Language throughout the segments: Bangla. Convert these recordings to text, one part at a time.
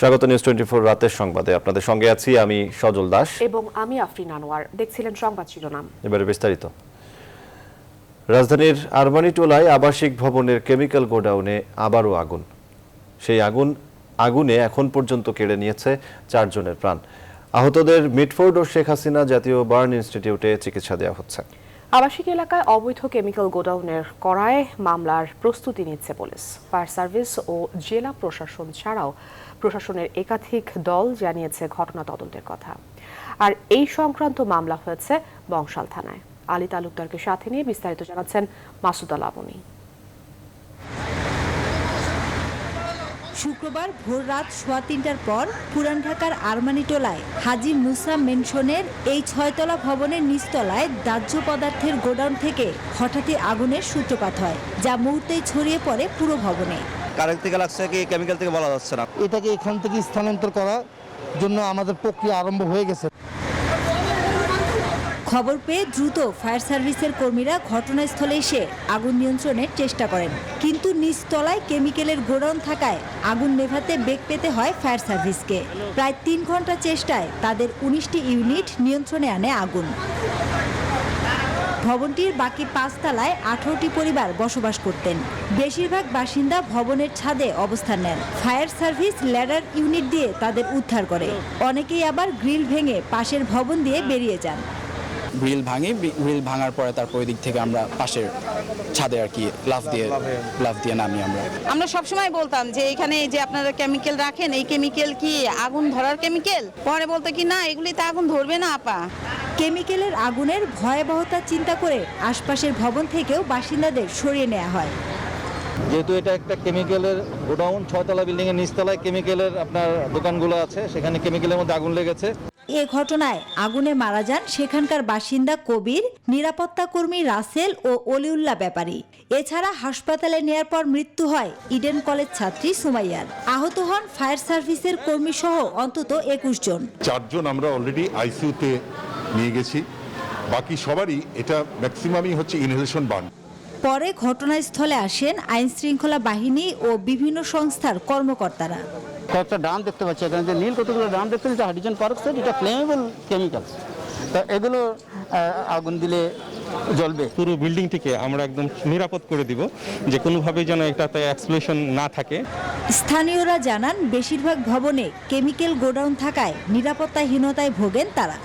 স্বাগত নিউজ 24 রাতের সংবাদে আপনাদের সঙ্গে আছি আমি সজল দাস এবং আমি আফরিন আনোয়ার। দেখছিলেন সংবাদ শিরোনাম, এবারে বিস্তারিত। রাজধানীর আরমানিটোলায় আবাসিক ভবনের কেমিক্যাল গোডাউনে আবারও আগুন। সেই আগুনে এখন পর্যন্ত কেড়ে নিয়েছে 4 জনের প্রাণ। আহতদের মিটফোর্ড ও শেখ হাসিনা জাতীয় বার্ন ইনস্টিটিউটে চিকিৎসা দেওয়া হচ্ছে। আবাসিক এলাকায় অবৈধ কেমিক্যাল গোডাউনের করায় মামলার প্রস্তুতি নিচ্ছে পুলিশ। ফায়ার সার্ভিস ও জেলা প্রশাসন ছাড়াও প্রশাসনের একাধিক দল জানিয়েছে ঘটনা তদন্তের কথা। আর এই সংক্রান্ত মামলা হয়েছে বংশাল থানায়। আলী তালুকদারকে সাথে নিয়ে বিস্তারিত জানাচ্ছেন মাসুদা লাবনী। শুক্রবার ভোর রাত 3:15টার পর পুরান ঢাকার আরমানিটোলায় হাজী মুসা মেনশনের এই 6তলা ভবনের নিচতলায় দাহ্য পদার্থের গোডাউন থেকে হঠাৎই আগুনের সূত্রপাত হয়, যা মুহূর্তেই ছড়িয়ে পড়ে পুরো ভবনে। কারেন্ট থেকে লাগছে কি কেমিক্যাল থেকে বলা যাচ্ছে না। এটাকে এখান থেকে স্থানান্তর করার জন্য আমাদের প্রক্রিয়া আরম্ভ হয়ে গেছে। খবর পেয়ে দ্রুত ফায়ার সার্ভিসের কর্মীরা ঘটনাস্থলে এসে আগুন নিয়ন্ত্রণের চেষ্টা করেন, কিন্তু নিচতলায় কেমিক্যালের গোডাউন থাকায় আগুন নেভাতে বেগ পেতে হয় ফায়ার সার্ভিসকে। প্রায় 3 ঘন্টা চেষ্টায় তাদের 19টি ইউনিট নিয়ন্ত্রণে আনে আগুন। ভবনটির বাকি 5 তলায় 18টি পরিবার বসবাস করতেন। বেশিরভাগ বাসিন্দা ভবনের ছাদে অবস্থান নেন। ফায়ার সার্ভিস ল্যাডার ইউনিট দিয়ে তাদের উদ্ধার করে। অনেকেই আবার গ্রিল ভেঙে পাশের ভবন দিয়ে বেরিয়ে যান। গ্রিল ভাঙার পরে তারপর ওই দিক থেকে আমরা পাশের ছাদে আর কি লাফ দিয়ে নামি। আমরা সবসময় বলতাম যে এখানে যে আপনারা কেমিক্যাল রাখেন, এই কেমিক্যাল কি আগুন ধরার কেমিক্যাল? পরে বলতে কি না, এগুলিতে আগুন ধরবে না আপা। কেমিক্যালের আগুনের ভয়াবহতা চিন্তা করে আশপাশের ভবন থেকেও বাসিন্দাদের সরিয়ে নেওয়া হয়। যেহেতু এটা একটা কেমিক্যালের গোডাউন, 6তলা বিল্ডিং এর নিচতলায় কেমিক্যালের আপনার দোকানগুলো আছে, সেখানে কেমিক্যালের মধ্যে আগুন লেগেছে। এ ঘটনায় আগুনে মারা যান সেখানকার বাসিন্দা কবির, নিরাপত্তা কর্মী রাসেল ও অলিউল্লাহ ব্যাপারী। এছাড়া হাসপাতালে নেয়ার পর মৃত্যু হয় ইডেন কলেজ ছাত্রী সুমাইয়ার। আহত হন ফায়ার সার্ভিসের কর্মী সহ অন্তত 21 জন। 4 জন আমরা অলরেডি আইসিইউতে নিয়ে গেছি, বাকি সবারই এটা ম্যাক্সিমামই হচ্ছে ইনহেলেশন বার্ন। পরে ঘটনাস্থলে আসেন আইন শৃঙ্খলা বাহিনী ও বিভিন্ন সংস্থার কর্মকর্তারা। কয়েকটা ড্রাম দেখতে পাচ্ছি এখানে, যে নীল কতগুলো ড্রাম দেখতে পাচ্ছি, হাইড্রোজেন পারঅক্সাইড, এটা ফ্লেমেবল কেমিক্যালস। তা এগুলো আগুন দিলে জ্বলবে। পুরো বিল্ডিংটিকে আমরা একদম নিরাপদ করে দিব, যে কোনোভাবেই যেন এটাতে এক্সপ্লোশন না থাকে। স্থানীয়রা জানান, বেশিরভাগ ভবনে কেমিক্যাল গোডাউন থাকায় নিরাপত্তাহীনতায় ভোগেন তারা।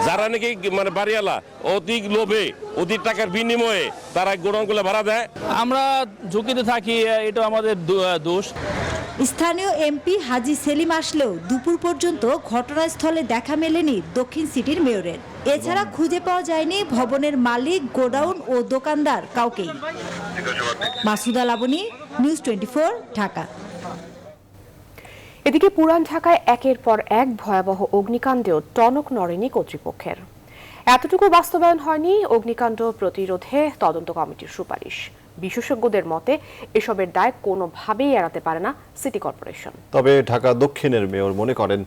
যারা নাকি বাড়িওয়ালা অধিক লোভে অধিক টাকার বিনিময়ে তারা গোডাউনগুলো ভাড়া দেয়, আমরা ঝুঁকিতে থাকি, এটা আমাদের দোষ। স্থানীয় এমপি হাজী সেলিম আসলেও দুপুর পর্যন্ত ঘটনাস্থলে দেখা মেলেনি দক্ষিণ সিটির মেয়রের। এছাড়া খুঁজে পাওয়া যায়নি ভবনের মালিক, গোডাউন ও দোকানদার কাউকেই। মাসুদা লাবনী, নিউজ 24, ঢাকা। এদিকে পুরান ঢাকায় একের পর এক ভয়াবহ অগ্নিকাণ্ডেও টনক নড়েনি কর্তৃপক্ষের। এতটুকু বাস্তবায়ন হয়নি অগ্নিকাণ্ড প্রতিরোধে তদন্ত কমিটির সুপারিশ। বিশেষজ্ঞদের মতে এসবের দায় কোনোভাবেই এড়াতে পারে না সিটি কর্পোরেশন। তবে ঢাকা দক্ষিণের মেয়র মনে করেন,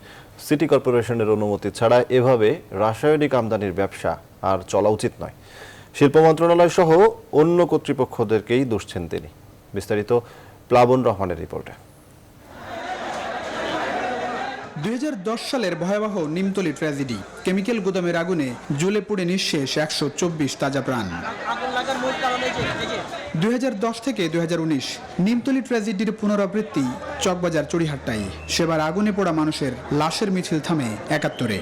সিটি কর্পোরেশনের অনুমতি ছাড়া এভাবে রাসায়নিক আমদানির ব্যবসা আর চলা উচিত নয়। শিল্প মন্ত্রণালয় সহ অন্য কর্তৃপক্ষদেরকেই দুষছেন তিনি। বিস্তারিত প্লাবন রহমানের রিপোর্টে। 2010 সালের ভয়াবহ নিমতলী ট্র্যাজেডি। কেমিক্যাল গুদামের আগুনে জ্বলে পুড়ে নিঃশেষ 124 তাজা প্রাণ। 2010 থেকে 2019 নিমতলী ট্র্যাজেডির পুনরাবৃত্তি চকবাজার চড়িহাট্টায়। সেবার আগুনে পোড়া মানুষের লাশের মিছিল থামে 71-এ।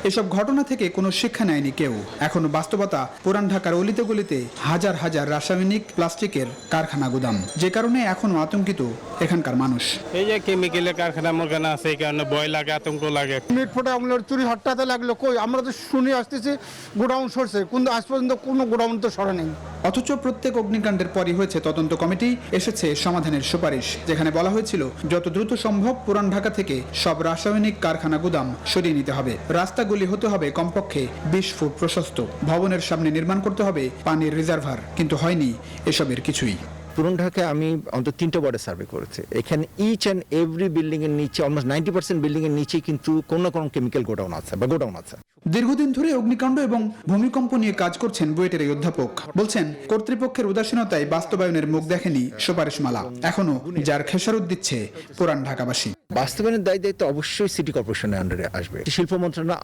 এসব ঘটনা থেকে কোনো শিক্ষা নেয়নি কেউ। এখনো বাস্তবতা পুরান ঢাকার অলিতে গলিতে হাজার হাজার রাসায়নিক প্লাস্টিকের কারখানা গুদাম, যে কারণে এখনো আতঙ্কিত এখানকার মানুষ। এই যে কেমিক্যালের কারখানা আছে, এই কারণে ভয় লাগে, আতঙ্ক লাগে। মিটফোটে আমাদের চুরি হট্টাতে লাগলো, কই আমরা তো শুনে আসতেছি গোডাউন সরছে, কিন্তু আজ পর্যন্ত কোনো গোডাউন তো সরে নেই। অথচ প্রত্যেক অগ্নিকাণ্ডের পরই হয়েছে তদন্ত কমিটি, এসেছে সমাধানের সুপারিশ, যেখানে বলা হয়েছিল যত দ্রুত সম্ভব পুরান ঢাকা থেকে সব রাসায়নিক কারখানা গুদাম সরিয়ে নিতে হবে। রাস্তাগুলি হতে হবে কমপক্ষে 20 ফুট প্রশস্ত। ভবনের সামনে নির্মাণ করতে হবে পানির রিজার্ভার, কিন্তু হয়নি এসবের কিছুই। পুরান ঢাকায় আমি অন্তত 3টা ওয়ার্ডে সার্ভে করেছি। এখানে ইচ অ্যান্ড এভরি বিল্ডিং এর নিচে অলমোস্ট 90% বিল্ডিং এর নিচে কিন্তু কোনো না কোনো কেমিক্যাল গোডাউন আছে বা গোডাউন আছে। দীর্ঘদিন ধরে অগ্নিকাণ্ড এবং ভূমিকম্প নিয়ে কাজ করছেন বুয়েটের এই অধ্যাপক বলছেন, কর্তৃপক্ষের উদাসীনতায় বাস্তবায়নের মুখ দেখেনি সুপারিশমালা। এখনো যার খেসারত দিচ্ছে পুরান ঢাকাবাসী। বাস্তবায়নের দায়িত্ব অবশ্যই সিটি কর্পোরেশনের আন্ডারে আসবে। শিল্প মন্ত্রণালয়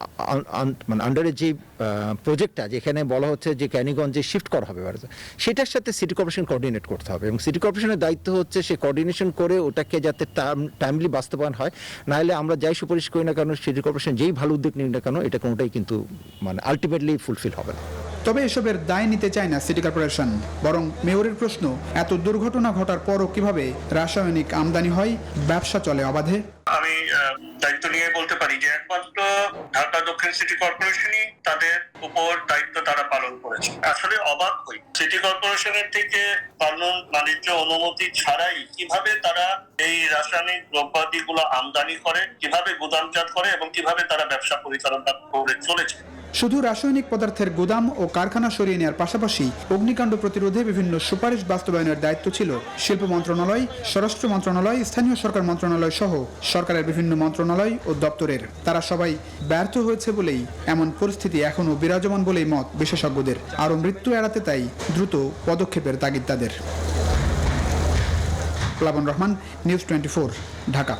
মানে আন্ডারে যে প্রজেক্টটা যেখানে বলা হচ্ছে যে ক্যানিগঞ্জে শিফট করা হবে সেটার সাথে সিটি কর্পোরেশন কোঅর্ডিনেট করতে হবে এবং সিটি কর্পোরেশনের দায়িত্ব হচ্ছে সে কোঅর্ডিনেশন করে ওটাকে যাতে টাইমলি বাস্তবায়ন হয়। নাহলে আমরা যাই সুপারিশ করি না কেন, সিটি কর্পোরেশন যেই ভালো উদ্যোগ নিক না কেন, এটা কোনোটাই কিন্তু মানে আলটিমেটলি ফুলফিল হবে না। তবে এসবের দায় নিতে চায় না সিটি কর্পোরেশন, বরং মেয়রের প্রশ্ন, এত দুর্ঘটনা ঘটার পরও কিভাবে রাসায়নিক আমদানি হয়, ব্যবসা চলে অবাধে? আমি দায়িত্ব নিয়ে বলতে পারি যে একমাত্র ঢাকা দক্ষিণ সিটি কর্পোরেশনই তাদের উপর দায়িত্ব তারা পালন করেছে। আসলে অবাক হই, সিটি কর্পোরেশনের থেকে কানুন বাণিজ্য অনুমতি ছাড়াই কিভাবে তারা এই রাসায়নিক দ্রব্যাদিগুলো আমদানি করে, কিভাবে গুদামজাত করে এবং কিভাবে তারা ব্যবসা পরিচালনা করে চলেছে। শুধু রাসায়নিক পদার্থের গুদাম ও কারখানা সরিয়ে নেওয়ার পাশাপাশি অগ্নিকাণ্ড প্রতিরোধে বিভিন্ন সুপারিশ বাস্তবায়নের দায়িত্ব ছিল শিল্প মন্ত্রণালয়, স্বরাষ্ট্র মন্ত্রণালয়, স্থানীয় সরকার মন্ত্রণালয় সহ সরকারের বিভিন্ন মন্ত্রণালয় ও দপ্তরের। তারা সবাই ব্যর্থ হয়েছে বলেই এমন পরিস্থিতি এখনো বিরাজমান বলেই মত বিশেষজ্ঞদের। আরও মৃত্যু এড়াতে তাই দ্রুত পদক্ষেপের তাগিদ তাদের। প্লাবন রহমান, নিউজ 24, ঢাকা।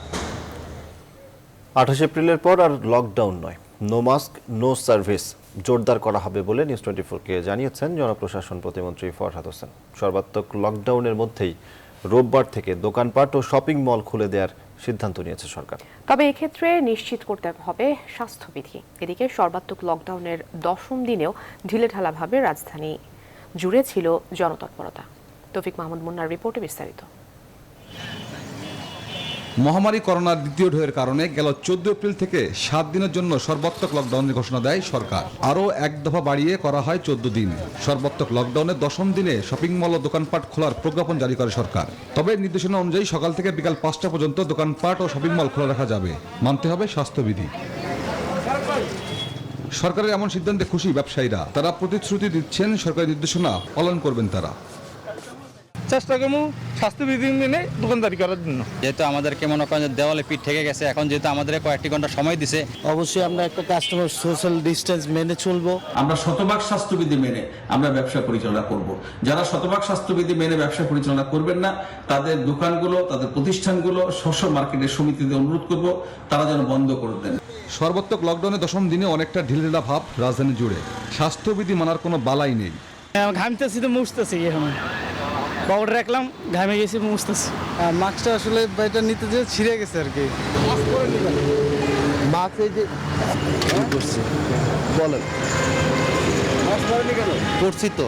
28 এপ্রিলের পর আর লকডাউন নয়, নো মাস্ক নো সার্ভিস জোরদার করা হবে বলে নিউজ 24-কে জানিয়েছেন জনপ্রশাসন প্রতিমন্ত্রী ফরহাদ হোসেন। সর্বাত্মক লকডাউনের মধ্যেই রোববার থেকে দোকানপাট ও শপিং মল খুলে দেওয়ার সিদ্ধান্ত নিয়েছে সরকার। তবে এক্ষেত্রে নিশ্চিত করতে হবে স্বাস্থ্যবিধি। এদিকে সর্বাত্মক লকডাউনের 10ম দিনেও ঢিলেঢালাভাবে রাজধানী জুড়ে ছিল জনতৎপরতা। তৌফিক মাহমুদ মুন্নার রিপোর্টে বিস্তারিত। মহামারী করোনার দ্বিতীয় ঢেউয়ের কারণে গেল 14 এপ্রিল থেকে 7 দিনের জন্য সর্বাত্মক লকডাউনের ঘোষণা দেয় সরকার। আরও এক দফা বাড়িয়ে করা হয় 14 দিন। সর্বাত্মক লকডাউনের 10ম দিনে শপিং মল ও দোকানপাট খোলার প্রজ্ঞাপন জারি করে সরকার। তবে নির্দেশনা অনুযায়ী সকাল থেকে বিকাল 5টা পর্যন্ত দোকানপাট ও শপিং মল খোলা রাখা যাবে। মানতে হবে স্বাস্থ্যবিধি। সরকারের এমন সিদ্ধান্তে খুশি ব্যবসায়ীরা। তারা প্রতিশ্রুতি দিচ্ছেন সরকারি নির্দেশনা পালন করবেন তারা। চেষ্টা করবো স্বাস্থ্যবিধি মেনে দোকানদারি করার জন্য। যেহেতু আমাদেরকে মনে করেন দেওয়ালে পিঠ থেকে গেছে, এখন যেহেতু আমাদের কয়েকটি ঘন্টা সময় দিছে, অবশ্যই আমরা একটা কাস্টমার সোশ্যাল ডিস্টেন্স মেনে চলবো। আমরা শতভাগ স্বাস্থ্যবিধি মেনে আমরা ব্যবসা পরিচালনা করব। যারা শতভাগ স্বাস্থ্যবিধি মেনে ব্যবসা পরিচালনা করবেন না, তাদের দোকানগুলো, তাদের প্রতিষ্ঠানগুলো স্ব মার্কেটের সমিতিতে অনুরোধ করব তারা যেন বন্ধ করে দেন। সর্বাত্মক লকডাউনের 10ম দিনে অনেকটা ঢিলেঢালা ভাব রাজধানী জুড়ে। স্বাস্থ্যবিধি মানার কোনো বালাই নেই। ঘামতেছি তো মুছতেছি, এখন পাউডার রাখলাম, ঘামে গেছি, মুছতেছি। মাস্কটা আসলে এটা নিতে যে ছিঁড়ে গেছে আর কি। মাস্ক এই যে করছি, বলেন করছি তো।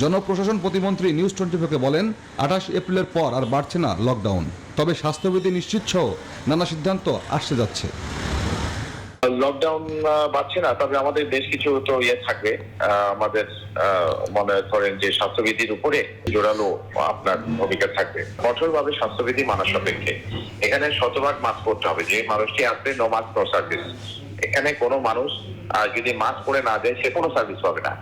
জনপ্রশাসন প্রতিমন্ত্রী নিউজ 24-কে বলেন, 28 এপ্রিলের পর আর বাড়ছে না লকডাউন। তবে স্বাস্থ্যবিধি নিশ্চিত সহ নানা সিদ্ধান্ত আসতে যাচ্ছে। লকডাউন বাড়ছে না, তবে আমাদের বেশ কিছু তো থাকবে। আমাদের মনে করেন যে স্বাস্থ্যবিধির উপরে জোরালো আপনার ভূমিকা থাকবে। কঠোরভাবে স্বাস্থ্যবিধি মানা সাপেক্ষে এখানে শতভাগ মাস্ক পরতে হবে। যে মানুষটি আসবে নো মাস্ক নো সার্ভিস। এখানে কোনো মানুষ যদি মাস্ক পরে না যায় সে কোনো সার্ভিস পাবে না।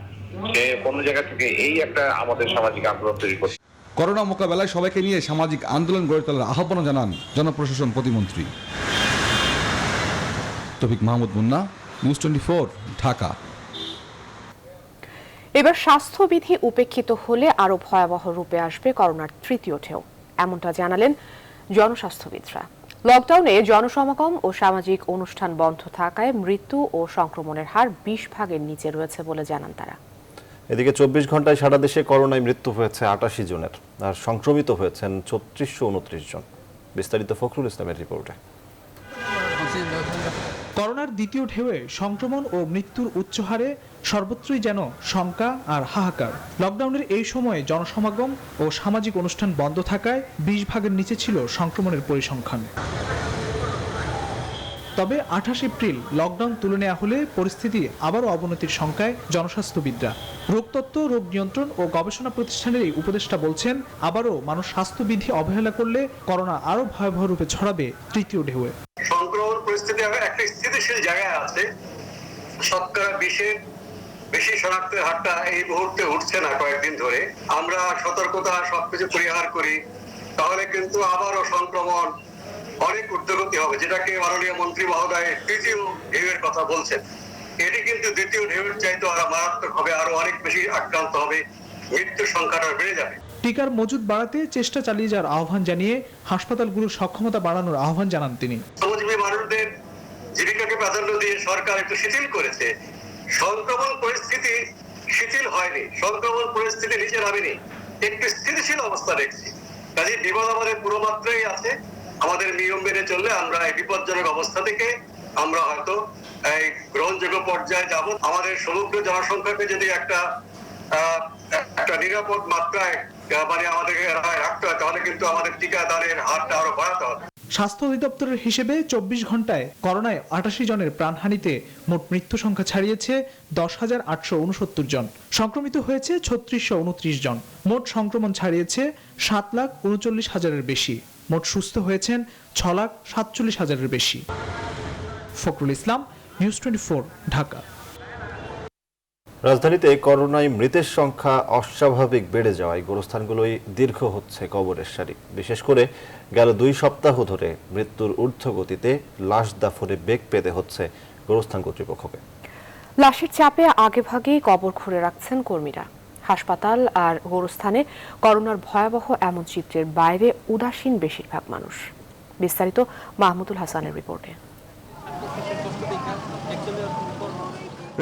সে কোনো জায়গা থেকে এই একটা আমাদের সামাজিক আন্দোলন তৈরি করছে। করোনা মোকাবেলায় সবাইকে নিয়ে সামাজিক আন্দোলন গড়ে তোলার আহ্বান জানান জনপ্রশাসন প্রতিমন্ত্রী। তৌফিক মাহমুদ মুন্না, নিউজ 24, ঢাকা। এবার স্বাস্থ্যবিধি উপেক্ষিত হলে আরো ভয়াবহ রূপে আসবে করোনার তৃতীয় ঢেউ, এমনটা জানালেন জনস্বাস্থ্যবিদরা। লকডাউনে জনসমাগম ও সামাজিক অনুষ্ঠান বন্ধ থাকায় মৃত্যু ও সংক্রমণের হার 20% নিচে রয়েছে বলে জানান তারা। এদিকে 24 ঘন্টায় সারা দেশে করোনায় মৃত্যু হয়েছে 88 জনের, আর সংক্রমিত হয়েছেন 3629 জন। বিস্তারিত ফখরুল ইসলামের রিপোর্টে। করোনার দ্বিতীয় ঢেউয়ে সংক্রমণ ও মৃত্যুর উচ্চ হারে সর্বত্রই যেন শঙ্কা আর হাহাকার। লকডাউনের এই সময়ে জনসমাগম ও সামাজিক অনুষ্ঠান বন্ধ থাকায় 20% নিচে ছিল সংক্রমণের পরিসংখ্যান। তবে 28 এপ্রিল লকডাউন তুলে নেওয়া হলে পরিস্থিতি আবারও অবনতির শঙ্কায় জনস্বাস্থ্যবিদরা। রোগতত্ত্ব, রোগ নিয়ন্ত্রণ ও গবেষণা প্রতিষ্ঠানের এই উপদেষ্টা বলছেন, আবারও মানুষ স্বাস্থ্যবিধি অবহেলা করলে করোনা আরও ভয়াবহ রূপে ছড়াবে তৃতীয় ঢেউয়ে। সংক্রমণ পরিস্থিতি একটা স্থিতিশীল জায়গায় আছে। শতকরা 20-এর বেশি শনাক্তের হারটা এই মুহূর্তে উঠছে না। কয়েকদিন ধরে আমরা সতর্কতা সবকিছু পরিহার করি, তাহলে কিন্তু আবারও সংক্রমণ অনেক ঊর্ধ্বগতি হবে, যেটাকে মাননীয় মন্ত্রী মহোদয় তৃতীয় ঢেউয়ের কথা বলছেন। এটি কিন্তু দ্বিতীয় ঢেউয়ের চাইতে আরো মারাত্মক হবে, আরো অনেক বেশি আক্রান্ত হবে, মৃত্যুর সংখ্যাটা বেড়ে যাবে। টিকার মজুদ বাড়াতে চেষ্টা চালিয়ে যাওয়ার আহ্বান জানিয়ে হাসপাতালগুলোর সক্ষমতা বাড়ানোর আহ্বান জানান তিনি। শ্রমজীবী মানুষদের জীবিকাকে প্রাধান্য দিয়ে সরকার একটু শিথিল করেছে। সংক্রমণ পরিস্থিতি শিথিল হয়নি, সংক্রমণ পরিস্থিতি নিচে নামেনি, একটু স্থিতিশীল অবস্থা দেখছি। কাজে বিপদ আমাদের পুরো মাত্রাই আছে। আমাদের নিয়ম মেনে চললে আমরা এই বিপজ্জনক অবস্থা থেকে আমরা হয়তো এই গ্রহণযোগ্য পর্যায়ে যাব। আমাদের সমগ্র জনসংখ্যাকে যদি একটা নিরাপদ মাত্রায় মানে আমাদের রাখতে হয়, তাহলে কিন্তু আমাদের টিকাদানের হারটা আরো বাড়াতে হবে। স্বাস্থ্য অধিদপ্তরের হিসেবে 24 ঘন্টায় করোনায় 88 জনের প্রাণহানিতে মোট মৃত্যু সংখ্যা ছাড়িয়েছে 10,869 জন। সংক্রমিত হয়েছে 3629 জন। মোট সংক্রমণ ছাড়িয়েছে 7,39,000-এর বেশি। মোট সুস্থ হয়েছেন 6,47,000-এর বেশি। ফখরুল ইসলাম, নিউজ 24, ঢাকা। রাজধানীতে করোনায় মৃতের সংখ্যা অস্বাভাবিক বেড়ে যাওয়ায় গোরস্থানগুলোই দীর্ঘ হচ্ছে কবরের সারি। বিশেষ করে গেল 2 সপ্তাহ ধরে মৃত্যুর ঊর্ধ্বগতিতে লাশ দাফনে বেগ পেতে হচ্ছে গোরস্থান কর্তৃপক্ষকে। লাশের চাপে আগেভাগেই কবর খুঁড়ে রাখছেন কর্মীরা। হাসপাতাল আর গোরস্থানে করোনার ভয়াবহ এমন চিত্রের বাইরে উদাসীন বেশিরভাগ মানুষ। বিস্তারিত মাহমুদুল হাসানের রিপোর্টে।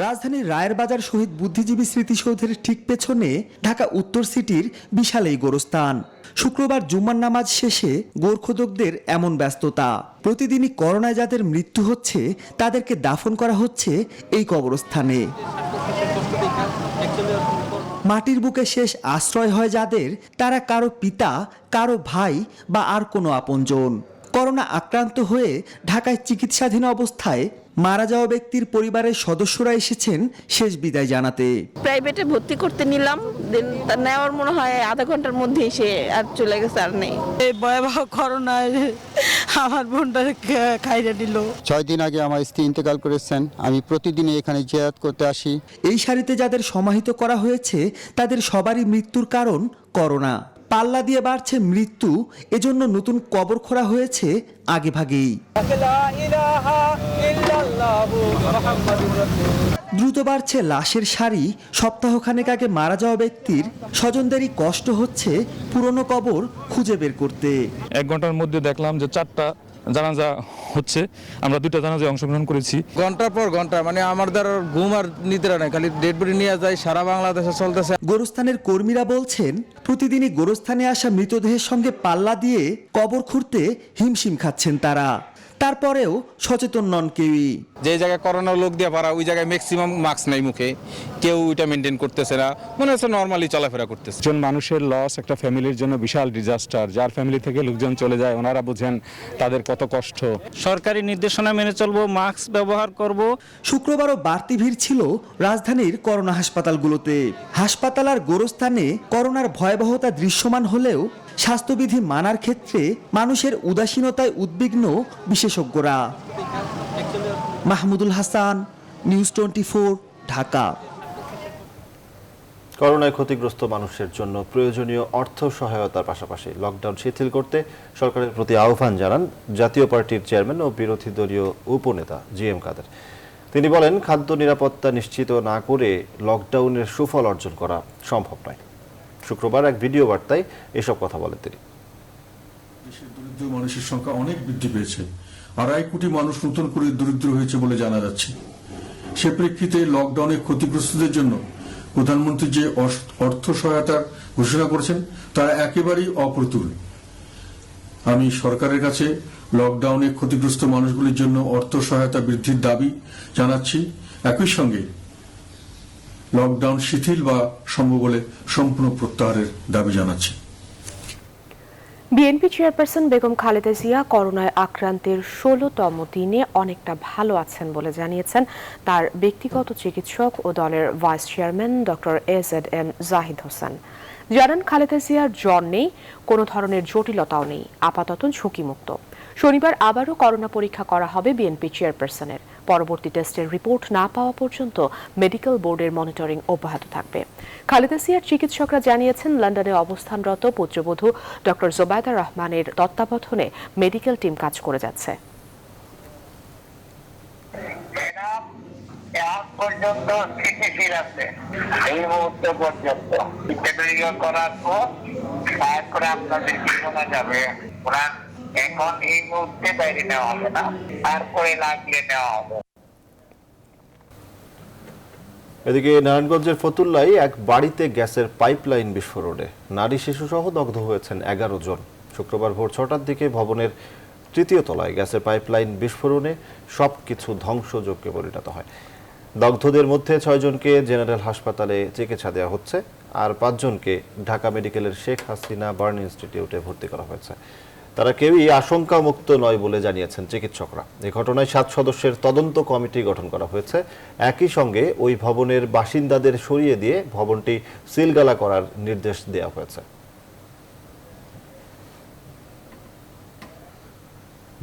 রাজধানীর রায়ের বাজার শহীদ বুদ্ধিজীবী স্মৃতিসৌধের ঠিক পেছনে ঢাকা উত্তর সিটির বিশাল এই গোরস্থান। শুক্রবার জুম্মার নামাজ শেষে গোরখোদকদের এমন ব্যস্ততা। প্রতিদিনই করোনায় যাদের মৃত্যু হচ্ছে তাদেরকে দাফন করা হচ্ছে এই কবরস্থানে। মাটির বুকে শেষ আশ্রয় হয় যাদের, তারা কারো পিতা, কারো ভাই বা আর কোনো আপনজন। করোনা আক্রান্ত হয়ে ঢাকায় চিকিৎসাধীন অবস্থায় মারা যাওয়া ব্যক্তির পরিবারের সদস্যরা এসেছেন শেষ বিদায় জানাতে। প্রাইভেটে ভর্তি করতে নিলাম, নেওয়ার মনে হয় আধা ঘন্টার মধ্যে এসে আর চলে গেছে, আর নেই। এই ভয়াবহ করোনায় আমার বোনটা খাইয়ে দিল। 6 দিন আগে আমার স্ত্রী ইন্তেকাল করেছেন। আমি প্রতিদিন এখানে জিয়ারত করতে আসি। এই সারিতে যাদের সমাহিত করা হয়েছে তাদের সবারই মৃত্যুর কারণ করোনা। পাল্লা দিয়ে বাড়ছে মৃত্যু, এজন্য নতুন কবর খোঁড়া হয়েছে আগেভাগেই। দ্রুত বাড়ছে লাশের সারি। সপ্তাহখানেক আগে মারা যাওয়া ব্যক্তির স্বজনদেরই কষ্ট হচ্ছে পুরনো কবর খুঁজে বের করতে। 1 ঘন্টার মধ্যে দেখলাম যে 4টা জানাজা হচ্ছে। আমরা 2টা জানাজায় অংশগ্রহণ করেছি। ঘন্টার পর ঘন্টা, মানে আমাদের ঘুম আর নিদ্রা নাই, খালি ডেড বডি নিয়ে যায়, সারা বাংলাদেশে চলতেছে। গোরস্থানের কর্মীরা বলছেন প্রতিদিনই গোরস্থানে আসা মৃতদেহের সঙ্গে পাল্লা দিয়ে কবর খুঁড়তে হিমশিম খাচ্ছেন তারা। তারপরেও সচেতন নন কেউই। যে জায়গায় করোনার লোক দিয়ে পারা, ওই জায়গায় ম্যাক্সিমাম মাস্ক নাই মুখে, কেউ ওইটা মেনটেন করতেছে না, মনে হচ্ছে নর্মালি চলাফেরা করতেছে। একজন মানুষের লস একটা ফ্যামিলির জন্য বিশাল ডিজাস্টার। যার ফ্যামিলি থেকে লোকজন চলে যায় ওনারা বুঝেন তাদের কত কষ্ট। সরকারি নির্দেশনা মেনে চলবো, মাস্ক ব্যবহার করব। শুক্রবারও বাড়তি ভিড় ছিল রাজধানীর করোনা হাসপাতালগুলোতে। হাসপাতাল আর গোরস্থানে করোনার ভয়াবহতা দৃশ্যমান হলেও স্বাস্থ্যবিধি মানার ক্ষেত্রে মানুষের উদাসীনতায় উদ্বিগ্ন বিশেষজ্ঞরা। মাহমুদুল হাসান, নিউজ 24, ঢাকা। করোনায় ক্ষতিগ্রস্ত মানুষের জন্য প্রয়োজনীয় অর্থ সহায়তার পাশাপাশি লকডাউন শিথিল করতে সরকারের প্রতি আহ্বান জানান জাতীয় পার্টির চেয়ারম্যান ও বিরোধী দলীয় উপনেতা জিএম কাদের। তিনি বলেন, খাদ্য নিরাপত্তা নিশ্চিত না করে লকডাউনের সুফল অর্জন করা সম্ভব নয়। শুক্রবার এক ভিডিও বার্তায় এসব কথা বলেন তিনি। দেশের দরিদ্র মানুষের সংখ্যা অনেক বৃদ্ধি পেয়েছে। 2.5 কোটি মানুষ নতুন করে দরিদ্র হয়েছে বলে জানা যাচ্ছে। সে প্রেক্ষিতে লকডাউনে ক্ষতিগ্রস্তদের জন্য প্রধানমন্ত্রী যে অর্থ সহায়তার ঘোষণা করেছেন তা একেবারেই অপ্রতুল। আমি সরকারের কাছে লকডাউনে ক্ষতিগ্রস্ত মানুষগুলির জন্য অর্থ সহায়তা বৃদ্ধির দাবি জানাচ্ছি। একই সঙ্গে লকডাউন শিথিল বা সম্ভব হলে সম্পূর্ণ প্রত্যাহারের দাবি জানাচ্ছি। বিএনপি চেয়ারপারসন বেগম খালেদা জিয়া করোনায় আক্রান্তের 16তম দিনে অনেকটা ভালো আছেন বলে জানিয়েছেন তার ব্যক্তিগত চিকিৎসক ও দলের vice chairman doctor AZM Zahid Hossain. জানান, খালেদা জিয়ার জ্বর নেই, কোনো ধরনের জটিলতাও নেই, আপাতত ঝুঁকিমুক্ত। শনিবার আবারও করোনা পরীক্ষা করা হবে বিএনপি চেয়ারপারসনের। পরবর্তী টেস্টের রিপোর্ট না পাওয়া পর্যন্ত মেডিকেল বোর্ডের মনিটরিং অব্যাহত থাকবে। খালেদা জিয়ার চিকিৎসকরা জানিয়েছেন, লন্ডনে অবস্থানরত পুত্রবধূ ডক্টর জোবায়দা রহমানের তত্ত্বাবধানে মেডিকেল টিম কাজ করে যাচ্ছে। পর্যন্ত স্থিতিশীল আছে এই মুহূর্তে পর্যন্ত করার পর তারপরে আপনাদেরকে শোনা যাবে। ওনার এখন এই মুহূর্তে বাইরে নেওয়া হবে না, তারপরে লাগলে নেওয়া হবে। এদিকে নারায়ণগঞ্জের ফতুল্লায় এক বাড়িতে গ্যাসের পাইপলাইন বিস্ফোরণে নারী শিশু সহ দগ্ধ হয়েছেন 11 জন। শুক্রবার ভোর 6টার দিকে ভবনের 3য় তলায় গ্যাসের পাইপলাইন বিস্ফোরণে সবকিছু ধ্বংসযজ্ঞে পরিণত হয়। দগ্ধদের মধ্যে 6 জনকে জেনারেল হাসপাতালে চিকিৎসা দেওয়া হচ্ছে, আর 5 জনকে ঢাকা মেডিকেলের শেখ হাসিনা বার্ন ইনস্টিটিউটে ভর্তি করা হয়েছে। তারা কেউই আশঙ্কামুক্ত নয় বলে জানিয়েছেন চিকিৎসকরা। এই ঘটনায় 7 সদস্যের তদন্ত কমিটি গঠন করা হয়েছে। একই সঙ্গে ওই ভবনের বাসিন্দাদের সরিয়ে দিয়ে ভবনটি সিলগালা করার নির্দেশ দেওয়া হয়েছে।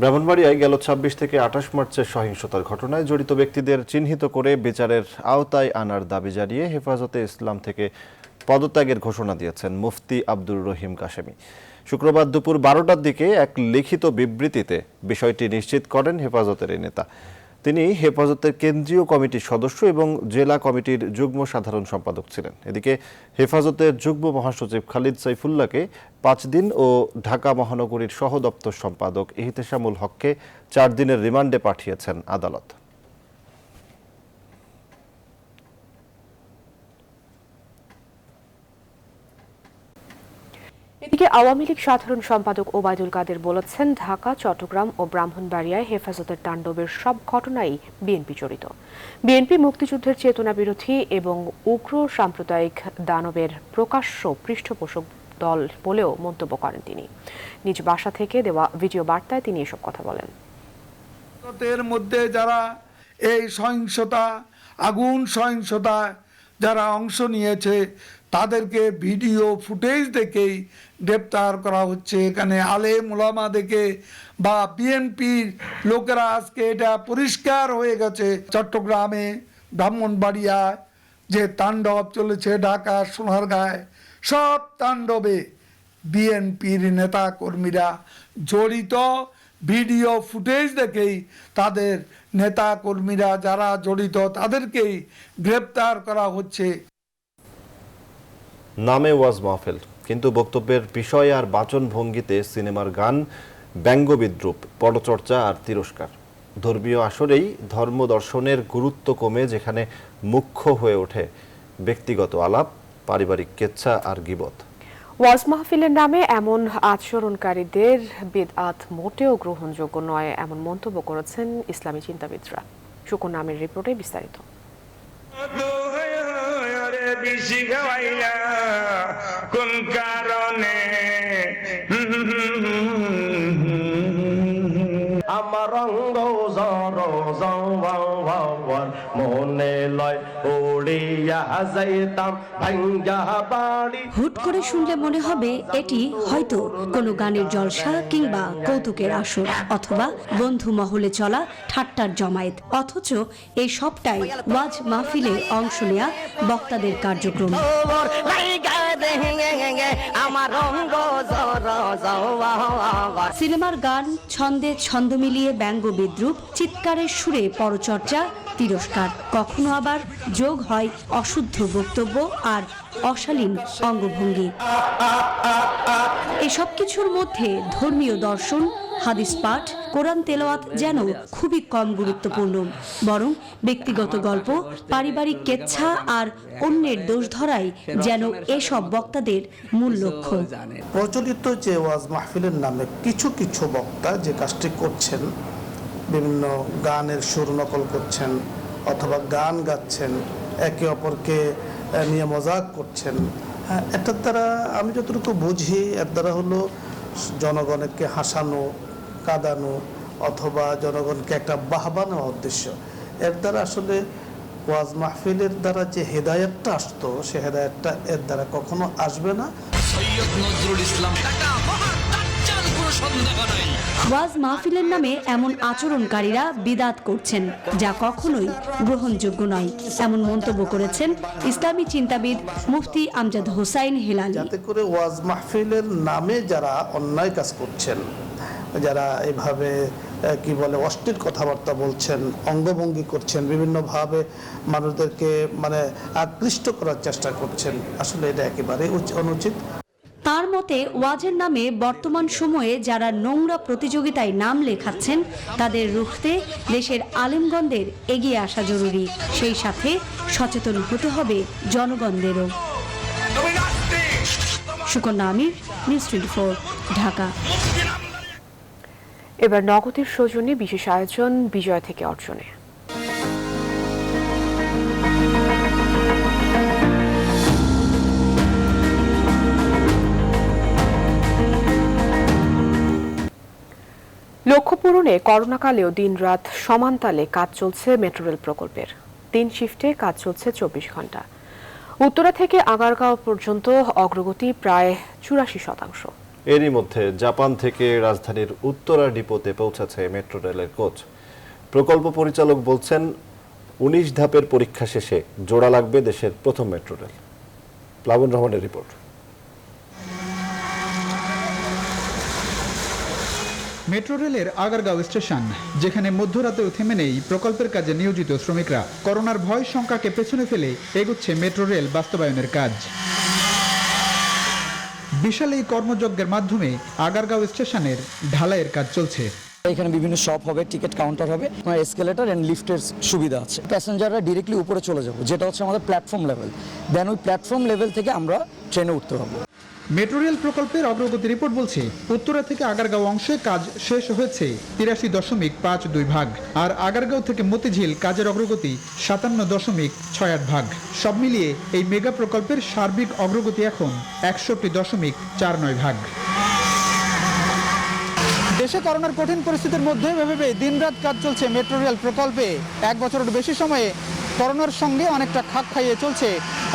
ব্রাহ্মণবাড়িয়ায় গেল 26 থেকে 28 মার্চের সহিংসতার ঘটনায় জড়িত ব্যক্তিদের চিহ্নিত করে বিচারের আওতায় আনার দাবি জানিয়ে হেফাজতে ইসলাম থেকে পদত্যাগের ঘোষণা দিয়েছেন মুফতি আব্দুর রহিম কাশেমি। শুক্রবার দুপুর 12টার দিকে এক লিখিত বিবৃতিতে বিষয়টি নিশ্চিত করেন হেফাজতের এই নেতা। তিনি হেফাজতের কেন্দ্রীয় কমিটির সদস্য এবং জেলা কমিটির যুগ্ম সাধারণ সম্পাদক ছিলেন। এদিকে হেফাজতের যুগ্ম মহাসচিব খালিদ সাইফুল্লাহকে 5 দিন ও ঢাকা মহানগরীর সহ দপ্তর সম্পাদক ইহতেশামুল হককে 4 দিনের রিমান্ডে পাঠিয়েছেন আদালত। এদিকে আওয়ামী লীগ সাধারণ সম্পাদক ওবায়দুল কাদের বলেছেন, ঢাকা, চট্টগ্রাম ও ব্রাহ্মণবাড়িয়ায় হেফাজতের তাণ্ডবের সব ঘটনাই বিএনপি জড়িত। বিএনপি মুক্তিযুদ্ধের চেতনা বিরোধী এবং উগ্র সাম্প্রদায়িক দানবের প্রকাশ্য পৃষ্ঠপোষক দল বলেও মন্তব্য করেন তিনি। নিজ বাসা থেকে দেওয়া ভিডিও বার্তায় তিনি এসব কথা বলেন। এর মধ্যে যারা এই আগুন সহিংসতা যারা অংশ নিয়েছে তাদেরকে ভিডিও ফুটেজ দেখেই গ্রেপ্তার করা হচ্ছে। এখানে আলেম ওলামা দেখে বা বিএনপির লোকেরা আজকে এটা পরিষ্কার হয়ে গেছে। চট্টগ্রামে, ব্রাহ্মণবাড়িয়া যে তাণ্ডব চলেছে, ঢাকা, সোনারগাঁয়, সব তাণ্ডবে বিএনপির নেতা কর্মীরা জড়িত। ভিডিও ফুটেজ দেখেই তাদের নেতা কর্মীরা যারা জড়িত তাদেরকেই গ্রেপ্তার করা হচ্ছে। নামে ওয়াজ মাহফিল, কিন্তু বক্তব্যের বিষয় আর বাচন ভঙ্গিতে সিনেমার গান, ব্যঙ্গ বিদ্রুপ, পরচর্চা আর তিরস্কার। ধর্মীয় আসরেই ধর্ম দর্শনের গুরুত্ব কমে যেখানে মুখ্য হয়ে ওঠে ব্যক্তিগত আলাপ, পারিবারিক কেচ্ছা আর গীবত। ওয়াজ মাহফিলের নামে এমন আচরণকারীদের বিদআত মোটেও গ্রহণযোগ্য নয়, এমন মন্তব্য করেছেন ইসলামী চিন্তাবিদরা। শুকুর নামের রিপোর্টে বিস্তারিত। কোন কারণে আমার রঙ্গ মনে লয় উড়িয়া যাইতাম ভাঙ্গা বাড়ি। হুট করে শুনলে মনে হবে এটি হয়তো কোনো গানের জলসা কিংবা কৌতুকের আসর অথবা বন্ধু মহলে চলা ঠাট্টার জমায়েত, অথচ এই সবটাই ওয়াজ মাহফিলে অংশ নেয়া বক্তাদের কার্যক্রম। সিনেমার গান, ছন্দে ছন্দ মিলিয়ে ব্যঙ্গ বিদ্রুপ, চিৎকারের সুরে পরচর্চা, তিরস্কার, কখনো আবার যোগ হয় অশুদ্ধ বক্তব্য আর অশালীন অঙ্গভঙ্গি। এসব কিছুর মধ্যে ধর্মীয় দর্শন, হাদিস পাঠ, কোরআন তেলাওয়াত যেন খুবই কম গুরুত্বপূর্ণ, বরং ব্যক্তিগত গল্প, পারিবারিক কেচ্ছা আর অন্যের দোষ ধরাই যেন এসব বক্তাদের মূল লক্ষ্য। প্রচলিত যে ওয়াজ মাহফিলের নামে কিছু কিছু বক্তা যে কাজটি করছেন, বিভিন্ন গানের সুর নকল করছেন অথবা গান গাচ্ছেন, একে অপরকে নিয়ে মজাক করছেন, এটার দ্বারা আমি যতটুকু বুঝি এর দ্বারা হলো জনগণকে হাসানো, কাঁদানো অথবা জনগণকে একটা বাহবা নেওয়া উদ্দেশ্য। এর দ্বারা আসলে ওয়াজ মাহফিলের দ্বারা যে হেদায়েতটা আসতো সে হেদায়েতটা এর দ্বারা কখনো আসবে না। সৈয়দ নজরুল ইসলাম সন্দেহ নাই। ওয়াজ মাহফিলের নামে এমন আচরণকারীরা বিদাত করছেন, যা কখনোই গ্রহণযোগ্য নয়, এমন মন্তব্য করেছেন ইসলামী চিন্তাবিদ মুফতি আমজাদ হোসাইন হেলালি। যাতে করে ওয়াজ মাহফিলের নামে যারা অন্যায় কাজ করছেন, যারা এভাবে কি বলে অশ্লীল কথাবার্তা বলছেন, অঙ্গভঙ্গি করছেন, বিভিন্নভাবে মানুষদেরকে মানে আকৃষ্ট করার চেষ্টা করছেন, আসলে এটা একেবারে অনুচিত। তার মতে ওয়াজের নামে বর্তমান সময়ে যারা নোংরা প্রতিযোগিতায় নাম লেখাচ্ছেন তাদের রুখতে দেশের আলেমগণদের এগিয়ে আসা জরুরি, সেই সাথে সচেতন হতে হবে জনগণদেরও। সুকন্যা আমির, নিউজ 24, ঢাকা। এবার নগদের সৌজন্যে বিশেষ আয়োজন বিজয় থেকে অর্জনে। লক্ষ্য পূরণে করোনাকালেও দিনরাত সমানতালে কাজ চলছে মেট্রো রেল প্রকল্পের। 3 শিফটে কাজ চলছে 24 ঘন্টা। উত্তরা থেকে আগারগাঁও পর্যন্ত অগ্রগতি প্রায় 84%। এরই মধ্যে জাপান থেকে রাজধানীর উত্তরা ডিপোতে পৌঁছেছে মেট্রো রেলের কোচ। প্রকল্প পরিচালক বলছেন 19 ধাপের পরীক্ষা শেষে জোড়া লাগবে দেশের প্রথম মেট্রো রেল। প্লাবন রহমানের রিপোর্ট। মেট্রো রেলের আগারগাঁও স্টেশন, যেখানে মধ্যরাতেও থেমে নেই প্রকল্পের কাজে নিয়োজিত শ্রমিকরা। করোনার ভয় শঙ্কাকে পেছনে ফেলে এগোচ্ছে মেট্রো রেল বাস্তবায়নের কাজ। বিশাল এই কর্মযজ্ঞের মাধ্যমে আগারগাঁও স্টেশনের ঢালাইয়ের কাজ চলছে। এখানে বিভিন্ন শপ হবে, টিকিট কাউন্টার হবে, এসকেলেটর এন্ড লিফটের সুবিধা আছে। প্যাসেঞ্জাররা ডিরেক্টলি উপরে চলে যাবো, যেটা হচ্ছে আমাদের প্ল্যাটফর্ম লেভেল। দেন ওই প্ল্যাটফর্ম লেভেল থেকে আমরা ট্রেনে উঠতে পারবো। মেট্রো রেল প্রকল্পের অগ্রগতি রিপোর্ট বলছে উত্তরা থেকে আগারগাঁও অংশে কাজ শেষ হয়েছে 83.52 ভাগ, আর আগারগাঁও থেকে মতিঝিল কাজের অগ্রগতি 57.68 ভাগ। সব মিলিয়ে এই মেগা প্রকল্পের সার্বিক অগ্রগতি এখন 61.49 ভাগ। দেশে করোনার কঠিন পরিস্থিতির মধ্যে ভেবে দিনরাত কাজ চলছে মেট্রো রেল প্রকল্পে। 1 বছরের বেশি সময়ে করোনার সঙ্গে অনেকটা খাপ খাইয়ে চলছে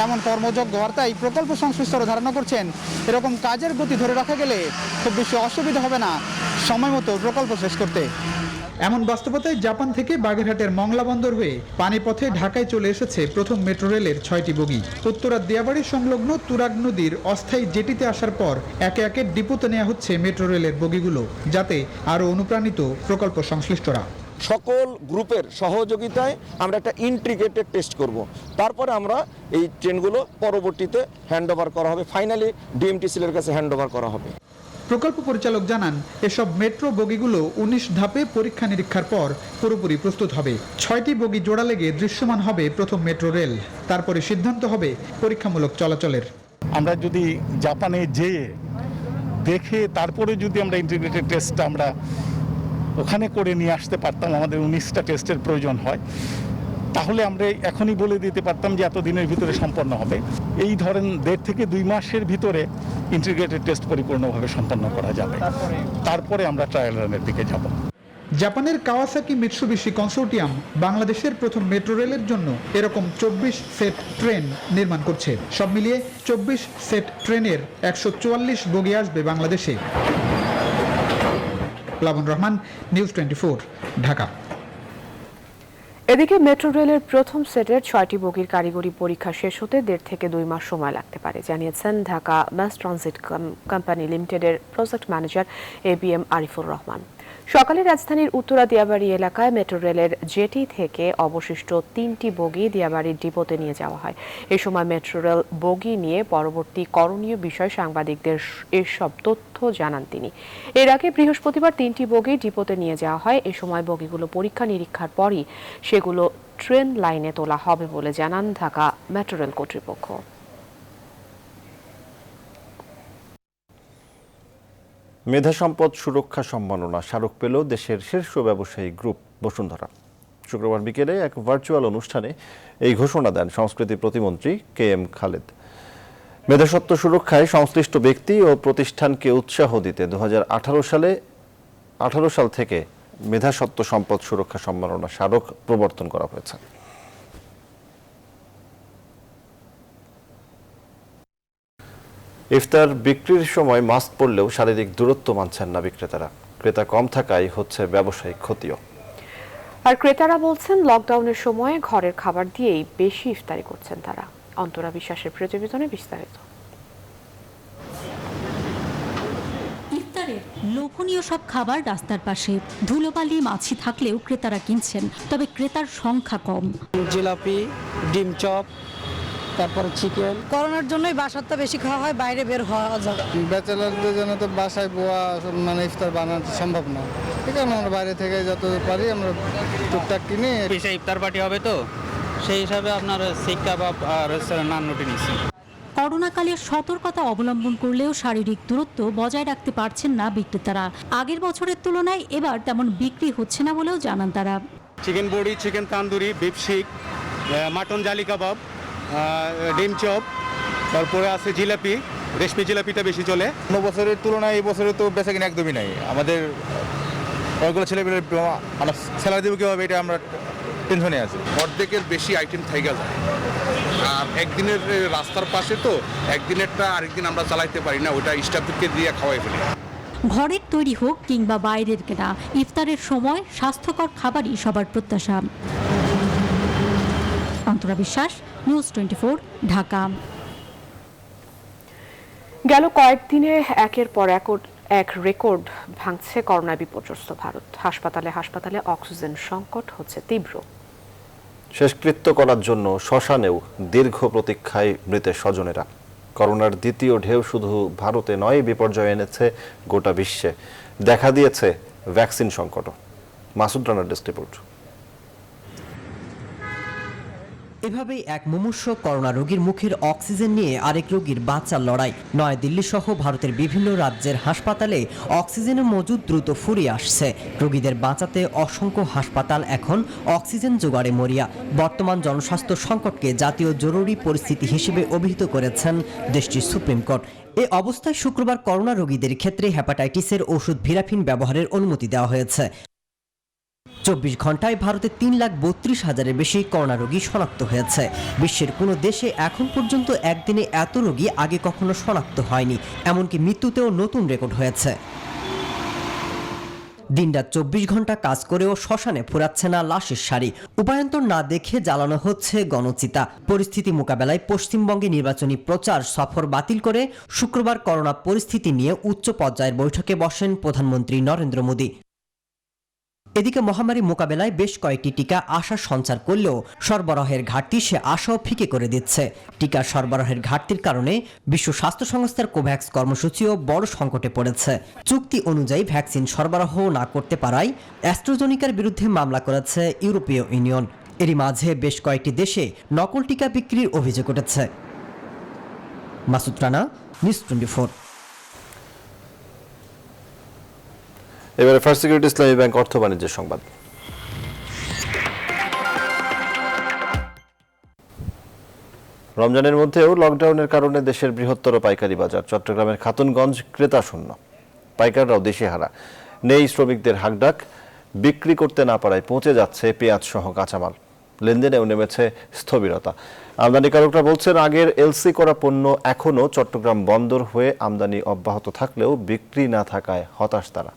এমন কর্মযজ্ঞ। আর তাই প্রকল্প সংশ্লিষ্টরা ধারণা করছেন এরকম কাজের গতি ধরে রাখা গেলে খুব বেশি অসুবিধা হবে না সময় মতো প্রকল্প শেষ করতে। এমন বাস্তবতায় জাপান থেকে বাগেরহাটের মংলা বন্দর হয়ে পানিপথে ঢাকায় চলে এসেছে প্রথম মেট্রো রেলের 6টি বগি। উত্তরার দিয়াবাড়ি সংলগ্ন তুরাগ নদীর অস্থায়ী জেটিতে আসার পর একে একে ডিপোতে নেওয়া হচ্ছে মেট্রো রেলের বগিগুলো, যাতে আরও অনুপ্রাণিত প্রকল্প সংশ্লিষ্টরা। সকল গ্রুপের সহযোগিতায় আমরা একটা ইন্টিগ্রেটেড টেস্ট করব। তারপরে আমরা এই ট্রেনগুলো পরবর্তীতে হ্যান্ডওভার করা হবে, ফাইনালি ডিএমটিসিএল-এর কাছে হ্যান্ডওভার করা হবে। প্রকল্প পরিচালক জানান এসব মেট্রো বগিগুলো 19 ধাপে পরীক্ষা নিরীক্ষার পর পুরোপুরি প্রস্তুত হবে। 6টি বগি জোড়া লেগে দৃশ্যমান হবে প্রথম মেট্রো রেল। তারপরে সিদ্ধান্ত হবে পরীক্ষামূলক চলাচলের। আমরা যদি জাপানে যেয়ে দেখে তারপরে যদি আমরা ইন্টিগ্রেটেড টেস্টটা আমরা ওখানে করে নিয়ে আসতে পারতাম, আমাদের 19টা টেস্টের প্রয়োজন হয়, তাহলে আমরা এখনই বলে দিতে পারতাম যে এত দিনের ভিতরে সম্পন্ন হবে। এই ধরেন 1.5 থেকে 2 মাসের ভিতরে ইন্টিগ্রেটেড টেস্ট পরিপূর্ণভাবে সম্পন্ন করা যাবে। তারপরে আমরা ট্রায়াল রানের দিকে যাব। জাপানের কাওয়াসাকি মিৎসুবিশি কনসোর্টিয়াম বাংলাদেশের প্রথম মেট্রো রেলের জন্য এরকম 24 সেট ট্রেন নির্মাণ করছে। সব মিলিয়ে 24 সেট ট্রেনের 144 বগি আসবে বাংলাদেশে। প্লাবন রহমান, নিউজ 24, ঢাকা। এদিকে মেট্রো রেলের প্রথম সেটের 6টি বগির কারিগরি পরীক্ষা শেষ হতে 1.5 থেকে 2 মাস সময় লাগতে পারে, জানিয়েছেন ঢাকা মাস ট্রানজিট কোম্পানি লিমিটেডের project manager ABM Arifur Rahman. সকালে রাজধানীর উত্তরা দিয়াবাড়ি এলাকায় মেট্রো রেলের জেটি থেকে অবশিষ্ট 3টি বগি দিয়াবাড়ির ডিপোতে নিয়ে যাওয়া হয়। এ সময় মেট্রো রেল বগি নিয়ে পরবর্তী করণীয় বিষয় সাংবাদিকদের এসব তথ্য জানান তিনি। এর আগে বৃহস্পতিবার 3টি বগি ডিপোতে নিয়ে যাওয়া হয়। এ সময় বগিগুলো পরীক্ষা নিরীক্ষার পরই সেগুলো ট্রেন লাইনে তোলা হবে বলে জানান ঢাকা মেট্রো রেল কর্তৃপক্ষ। মেধা সম্পদ সুরক্ষা সম্মাননা স্মারক পেল দেশের শীর্ষ ব্যবসায়ী গ্রুপ বসুন্ধরা। শুক্রবার বিকেলে এক ভার্চুয়াল অনুষ্ঠানে এই ঘোষণা দেন সংস্কৃতি প্রতিমন্ত্রী KM খালেদ। মেধাস্বত্ব সুরক্ষায় সংশ্লিষ্ট ব্যক্তি ও প্রতিষ্ঠানকে উৎসাহ দিতে 2018 সাল থেকে মেধাস্বত্ব সম্পদ সুরক্ষা সম্মাননা স্মারক প্রবর্তন করা হয়েছে। ইফতার বিক্রির সময় মাস্ক পরলেও শারীরিক দূরত্ব মানছেন না বিক্রেতারা। ক্রেতা কম থাকায় হচ্ছে ব্যবসায়িক ক্ষতিও। আর ক্রেতারা বলছেন লকডাউনের সময় ঘরের খাবার দিয়েই বেশি ইফতারি করছেন তারা। অন্তরা বিশ্বাসের প্রতিবেদনে বিস্তারিত। ইফতারের লোভনীয় সব খাবার রাস্তার পাশে, ধুলোবালি মাছি থাকলেও ক্রেতারা কিনছেন, তবে ক্রেতার সংখ্যা কম। জিলাপি, ডিম চপ, তারপর চিকেন। করোনার জন্যই বাসাতে বেশি খাওয়া হয়, বাইরে বের হওয়া যায়। ব্যাচেলারদের জন্য তো বাসায় বোয়া ইফতার বানানো সম্ভব না, ঠিক আছে। আমরা বাইরে থেকে যত পারি আমরা টুকটাক কিনে। বিশেষ ইফতার পার্টি হবে তো সেই হিসাবে আপনার শিক কাবাব আর নান রুটি নিচ্ছি। করোনাকালে সতর্কতা অবলম্বন করলেও শারীরিক দূরত্ব বজায় রাখতে পারছেন না বিক্রেতারা। আগের বছরের তুলনায় এবার তেমন বিক্রি হচ্ছে না বলেও জানান তারা। চিকেন বড়ি, চিকেন তান্দুরি, বিফ শিক, মাটন জালি কাবাব, ডিম চপ, তারপরে আছে জিলাপি, রেশমি জিলাপিটা বেশি চলে। অন্য বছরের তুলনায় এই বছরে তো বেচাকেনা একদমই নাই। আমাদের ওইগুলো ছেলেমেয়ের স্যালারি দেবো কীভাবে, এটা আমরা টেনশনে আছি। অর্ধেকের বেশি আইটেম থাইকা যায়, আর একদিনের রাস্তার পাশে তো একদিনেরটা আরেকদিন আমরা চালাইতে পারি না, ওটা স্টাফকে দিয়ে খাওয়াই ফেলি। ঘরের তৈরি হোক কিংবা বাইরের কেনা, ইফতারের সময় স্বাস্থ্যকর খাবারই সবার প্রত্যাশা। অন্তরা বিশ্বাস, নিউজ 24, ঢাকা। গেল কয়েকদিনে একের পর এক রেকর্ড ভাঙছে করোনা বিপর্যস্ত ভারত। হাসপাতালে হাসপাতালে অক্সিজেন সংকট হচ্ছে তীব্র। শেষকৃত্য করার জন্য শ্মশানেও দীর্ঘ প্রতীক্ষায় মৃতের স্বজনেরা। করোনার দ্বিতীয় ঢেউ শুধু ভারতে নয়, বিপর্যয় এনেছে গোটা বিশ্বে। দেখা দিয়েছে ভ্যাকসিন সংকটও। মাসুদ রানার ডেস্ক রিপোর্ট। এভাবেই এক মুমূর্ষু করোনা রোগীর মুখের অক্সিজেন নিয়ে আরেক রোগীর বাঁচার লড়াই। নয়াদিল্লি সহ ভারতের বিভিন্ন রাজ্যের হাসপাতালে অক্সিজেনের মজুদ দ্রুত ফুরিয়ে আসছে। রোগীদের বাঁচাতে অসংখ্য হাসপাতাল এখন অক্সিজেন জোগাড়ে মরিয়া। বর্তমান জনস্বাস্থ্য সংকটকে জাতীয় জরুরি পরিস্থিতি হিসেবে অভিহিত করেছেন দেশটির সুপ্রিম কোর্ট। এ অবস্থায় শুক্রবার করোনা রোগীদের ক্ষেত্রে হেপাটাইটিসের ওষুধ ভিরাফিন ব্যবহারের অনুমতি দেওয়া হয়েছে। 24 ঘন্টায় ভারতে 3,32,000-এর বেশি করোনা রোগী শনাক্ত হয়েছে। বিশ্বের কোনো দেশে এখন পর্যন্ত একদিনে এত রোগী আগে কখনো শনাক্ত হয়নি। এমনকি মৃত্যুতেও নতুন রেকর্ড হয়েছে। দিনরাত 24 ঘন্টা কাজ করেও শ্মশানে ফুরাচ্ছে না লাশের সারি। উপায়ন্তর না দেখে জ্বালানো হচ্ছে গণচিতা। পরিস্থিতি মোকাবেলায় পশ্চিমবঙ্গে নির্বাচনী প্রচার সফর বাতিল করে শুক্রবার করোনা পরিস্থিতি নিয়ে উচ্চ পর্যায়ের বৈঠকে বসেন প্রধানমন্ত্রী নরেন্দ্র মোদী। এদিকে মহামারী মোকাবেলায় বেশ কয়েকটি টিকা আশার সঞ্চার করলেও সরবরাহের ঘাটতি সে আশাও ফিকে করে দিচ্ছে। টিকা সরবরাহের ঘাটতির কারণে বিশ্ব স্বাস্থ্য সংস্থার কোভ্যাক্স কর্মসূচিও বড় সংকটে পড়েছে। চুক্তি অনুযায়ী ভ্যাকসিন সরবরাহ না করতে পারায় অ্যাস্ট্রাজেনিকার বিরুদ্ধে মামলা করেছে ইউরোপীয় ইউনিয়ন। এরই মাঝে বেশ কয়েকটি দেশে নকল টিকা বিক্রির অভিযোগ উঠেছে। মাসুদ রানা, নিউজ 24। এবারে ফার্স্ট সিকিউরিটি ইসলামী ব্যাংক অর্থ বাণিজ্যের সংবাদ। রমজানের মধ্যেও লকডাউনের কারণে দেশের বৃহত্তর পাইকারি বাজার চট্টগ্রামের খাতুনগঞ্জ ক্রেতা শূন্য। পাইকাররাও দিশেহারা। নেই শ্রমিকদের হাকডাক। বিক্রি করতে না পারায় পৌঁছে যাচ্ছে পেঁয়াজ সহ কাঁচামাল। লেনদেনেও নেমেছে স্থবিরতা। আমদানিকারকরা বলছেন, আগের এলসি করা পণ্য এখনও চট্টগ্রাম বন্দর হয়ে আমদানি অব্যাহত থাকলেও বিক্রি না থাকায় হতাশ তারা।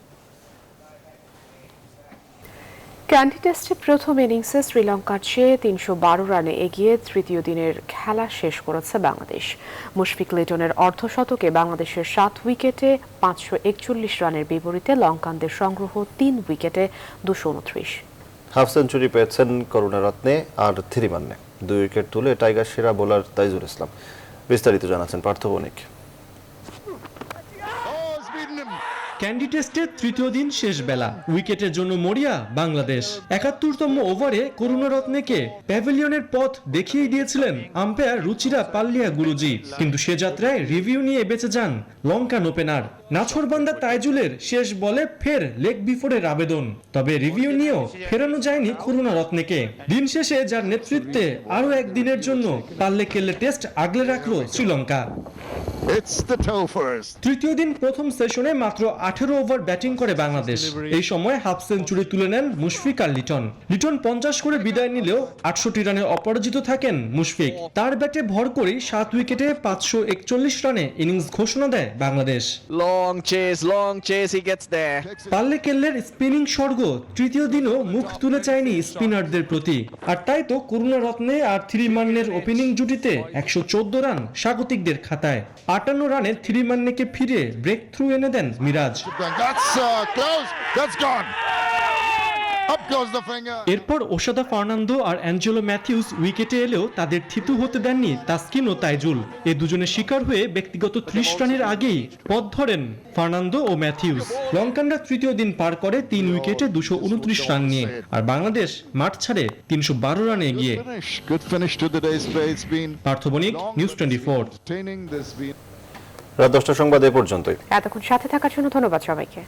ক্যান্ডি টেস্টে প্রথম ইনিংসে শ্রীলঙ্কার চেয়ে 312 রানে এগিয়ে তৃতীয় দিনের খেলা শেষ করেছে বাংলাদেশ। মুশফিক লিটনের অর্ধশতকে বাংলাদেশের 7 উইকেটে 541 রানের বিপরীতে লঙ্কানদের সংগ্রহ 3 উইকেটে 229। হাফ সেঞ্চুরি পেয়েছেন করুণারত্নে আর থিরিমান্নে। 2 উইকেট তুলে টাইগার সেরা বোলার তাইজুল ইসলাম। বিস্তারিত জানাচ্ছেন পার্থ বণিক। ক্যান্ডি টেস্টের তৃতীয় দিন শেষ বেলা, উইকেটের জন্য মরিয়া বাংলাদেশ। 71তম ওভারে করুণারত্নেকে প্যাভিলিয়নের পথ দেখিয়ে দিয়েছিলেন আম্পায়ার রুচিরা পাল্লিয়া গুরুজি, কিন্তু সে যাত্রায় রিভিউ নিয়ে বেঁচে যান লঙ্কান ওপেনার। নাছোড়বান্দা তাইজুলের শেষ বলে ফের লেগ বিফোরের আবেদন, তবে রিভিউ নিয়েও ফেরানো যায়নি করুণারত্নেকে। দিন শেষে যার নেতৃত্বে আরও একদিনের জন্য পাল্লে কেল্লে টেস্ট আগলে রাখল শ্রীলঙ্কা। তৃতীয় দিন প্রথম সেশনে মাত্র 18 ওভার ব্যাটিং করে বাংলাদেশ। এই সময় হাফ সেঞ্চুরি তুলে নেন মুশফিক আর লিটন। লিটন 50 করে বিদায় নিলেও 68 রানে অপরাজিত থাকেন মুশফিক। তার ব্যাটে ভর করেই 7 উইকেটে 541 রানে ইনিংস ঘোষণা দেয় Bangladesh. Long chase, he gets there. পাল্লে কেল্লের স্পিনিং স্বর্গ তৃতীয় দিনও মুখ তুলে চায়নি স্পিনারদের প্রতি। আর তাই তো করুণারত্নে আর থ্রিমান্নের ওপেনিং জুটিতে 114 রান স্বাগতিকদের খাতায়। 58 রানে থ্রিমান্নেকে ফিরে ব্রেক থ্রু এনে দেন মিরাজ। এরপর ওশাদা ফার্নান্দো আর অ্যাঞ্জেলো ম্যাথিউস উইকেটে এলেও তাদের থিতু হতে দেননি তাসকিন ও তাইজুল। এ দুজনে শিকার হয়ে ব্যক্তিগত 30 রানের আগেই পথ ধরেন ফার্নান্দো ও ম্যাথিউস। লঙ্কানরা তৃতীয় দিন পার করে 3 উইকেটে 229 রান নিয়ে, আর বাংলাদেশ মাঠ ছাড়ে 312 রানে এগিয়ে। পার্থ বণিক, নিউজ 24। রাত 10টা সংবাদ এ পর্যন্তই। এতক্ষণ সাথে থাকার জন্য ধন্যবাদ সবাইকে।